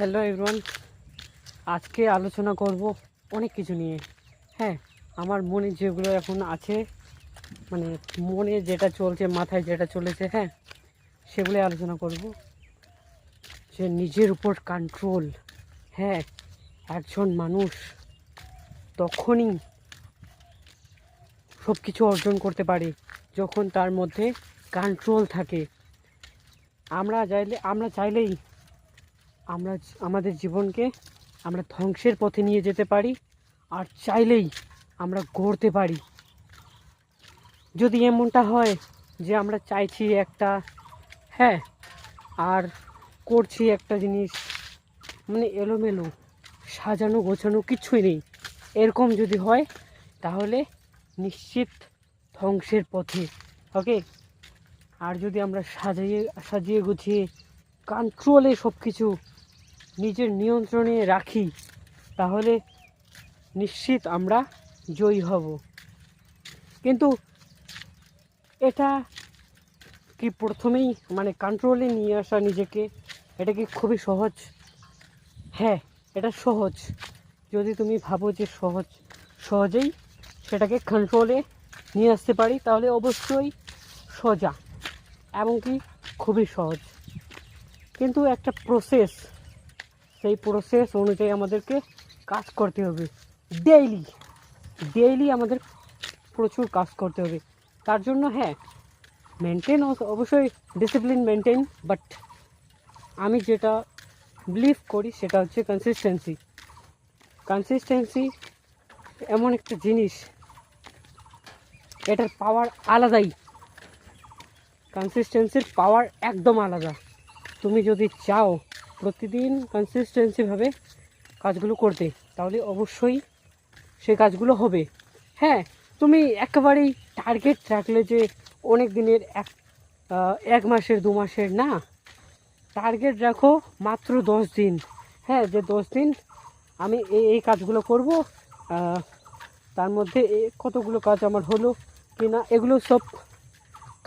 Hello everyone, আজকে আলোচনা করব অনেক কিছু নিয়ে। হ্যাঁ, আমার মনে যেগুলো এখন আছে, মানে মনে যেটা চলছে, মাথায় যেটা চলেছে, হ্যাঁ সেগুলো আলোচনা করব। যে নিজের উপর কন্ট্রোল। হ্যাঁ, একজন মানুষ তখনই সব কিছু অর্জন করতে পারে যখন তার মধ্যে কন্ট্রোল থাকে। আমরা চাইলেই আমরা আমাদের জীবনকে আমরা ধ্বংসের পথে নিয়ে যেতে পারি, আর চাইলেই আমরা গড়তে পারি। যদি এমনটা হয় যে আমরা চাইছি একটা, হ্যাঁ, আর করছি একটা জিনিস মানে এলোমেলো, সাজানো গোছানো কিছুই নেই, এরকম যদি হয় তাহলে নিশ্চিত ধ্বংসের পথে। ওকে, আর যদি আমরা সাজিয়ে গুছিয়ে কন্ট্রোলে সব কিছু নিজের নিয়ন্ত্রণে রাখি তাহলে নিশ্চিত আমরা জয়ী হব। কিন্তু এটা কি প্রথমেই মানে কন্ট্রোলে নিয়ে আসা নিজেকে, এটা কি খুবই সহজ? হ্যাঁ, এটা সহজ। যদি তুমি ভাবো যে সহজেই সেটাকে কন্ট্রোলে নিয়ে আসতে পারি তাহলে অবশ্যই সোজা এবং কি খুবই সহজ। কিন্তু একটা প্রসেস, সেই প্রসেস অনুযায়ী আমাদেরকে কাজ করতে হবে। ডেইলি আমাদের প্রচুর কাজ করতে হবে। তার জন্য হ্যাঁ, মেনটেন অবশ্যই ডিসিপ্লিন মেনটেন, বাট আমি যেটা বিলিভ করি সেটা হচ্ছে কনসিস্টেন্সি এমন একটা জিনিস, এটার পাওয়ার আলাদাই। কনসিস্টেন্সির পাওয়ার একদম আলাদা। তুমি যদি চাও প্রতিদিন কনসিস্টেন্সিভাবে কাজগুলো করতে তাহলে অবশ্যই সেই কাজগুলো হবে। হ্যাঁ, তুমি একেবারেই টার্গেট রাখলে যে অনেক দিনের, এক মাসের 2 মাসের না, টার্গেট রাখো মাত্র 10 দিন। হ্যাঁ, যে 10 দিন আমি এই কাজগুলো করব, তার মধ্যে কতগুলো কাজ আমার হলো কি না এগুলো সব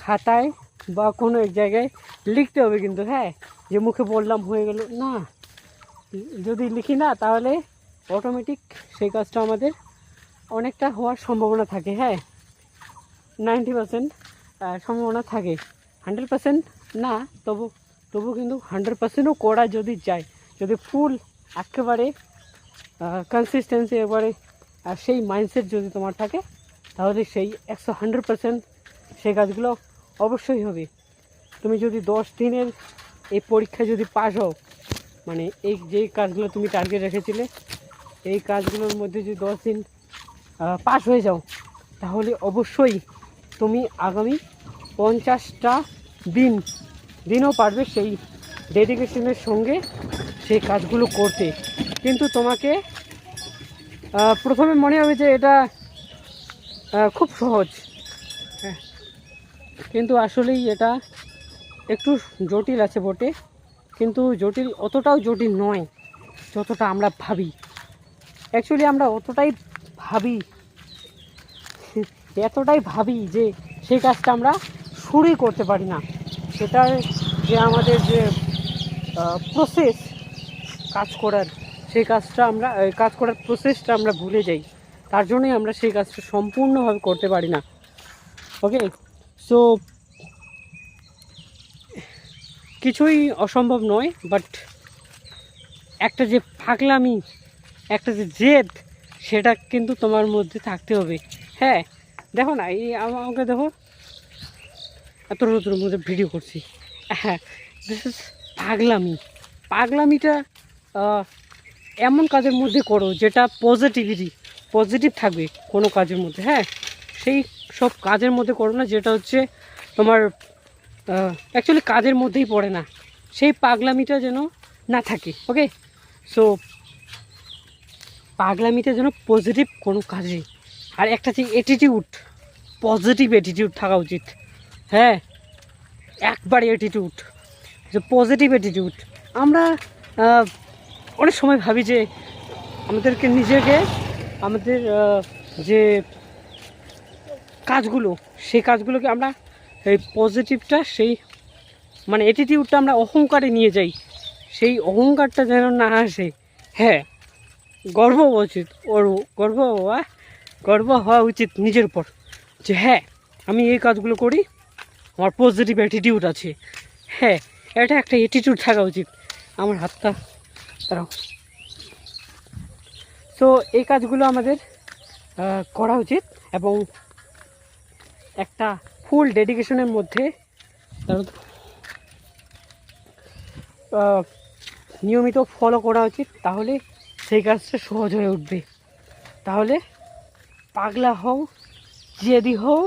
খাতায় বা কোনো এক জায়গায় লিখতে হবে। কিন্তু হ্যাঁ, যে মুখে বললাম হয়ে গেল না, যদি লিখি না তাহলে অটোমেটিক সেই কাজটা আমাদের অনেকটা হওয়ার সম্ভাবনা থাকে। হ্যাঁ, 90% সম্ভাবনা থাকে, 100% না। তবু কিন্তু 100%ও করা যদি যায়, যদি ফুল একেবারে কনসিস্টেন্সি এবারে আর সেই মাইন্ডসেট যদি তোমার থাকে তাহলে সেই 100% সেই কাজগুলো অবশ্যই হবে। তুমি যদি 10 দিনের এই পরীক্ষায় যদি পাস হও, মানে এই যে কাজগুলো তুমি টার্গেট রেখেছিলে এই কাজগুলোর মধ্যে যদি 10 দিন পাস হয়ে যাও তাহলে অবশ্যই তুমি আগামী 50টা দিনও পারবে সেই ডেডিকেশনের সঙ্গে সেই কাজগুলো করতে। কিন্তু তোমাকে প্রথমে মনে হবে যে এটা খুব সহজ, হ্যাঁ, কিন্তু আসলেই এটা একটু জটিল আছে বটে, কিন্তু অতটাও জটিল নয় যতটা আমরা ভাবি। অ্যাকচুয়ালি আমরা এতটাই ভাবি যে সেই কাজটা আমরা শুরুই করতে পারি না। সেটার যে আমাদের যে প্রসেস কাজ করার, সেই কাজ করার প্রসেসটা আমরা ভুলে যাই। তার জন্যই আমরা সেই কাজটা সম্পূর্ণভাবে করতে পারি না। ওকে, সো কিছুই অসম্ভব নয়, বাট একটা যে পাগলামি, একটা যে জেদ, সেটা কিন্তু তোমার মধ্যে থাকতে হবে। হ্যাঁ, দেখো না, এই আমাকে দেখো এত রোদের মধ্যে ভিডিও করছি। হ্যাঁ, দিস ইজ পাগলামিটা এমন কাজের মধ্যে করো যেটা পজিটিভ থাকবে কোনো কাজের মধ্যে। হ্যাঁ, সেই সব কাজের মধ্যে করো না যেটা হচ্ছে তোমার অ্যাকচুয়ালি কাজের মধ্যেই পড়ে না, সেই পাগলামিটা যেন না থাকে। ওকে, সো পাগলামিটা যেন পজিটিভ কোনো কাজে, আর একটা যে পজিটিভ অ্যাটিটিউড থাকা উচিত। হ্যাঁ, একবারে অ্যাটিটিউড, যে পজিটিভ অ্যাটিটিউড। আমরা অনেক সময় ভাবি যে আমাদেরকে আমাদের যে কাজগুলো, সেই কাজগুলোকে আমরা এই পজিটিভটা, সেই মানে অ্যাটিটিউডটা আমরা অহংকারে নিয়ে যাই। সেই অহংকারটা যেন না আসে। হ্যাঁ, গর্ব উচিত, ওর গর্ব হওয়া উচিত নিজের উপর, যে হ্যাঁ আমি এই কাজগুলো করি, আমার পজিটিভ অ্যাটিটিউড আছে। হ্যাঁ, এটা একটা অ্যাটিটিউড থাকা উচিত। আমার হাতটা দাঁড়াও। সো এই কাজগুলো আমাদের করা উচিত, এবং একটা ফুল ডেডিকেশনের মধ্যে নিয়মিত ফলো করা উচিত, তাহলে সেই কাজটা সহজ হয়ে উঠবে। তাহলে পাগলা হও, জেদি হও,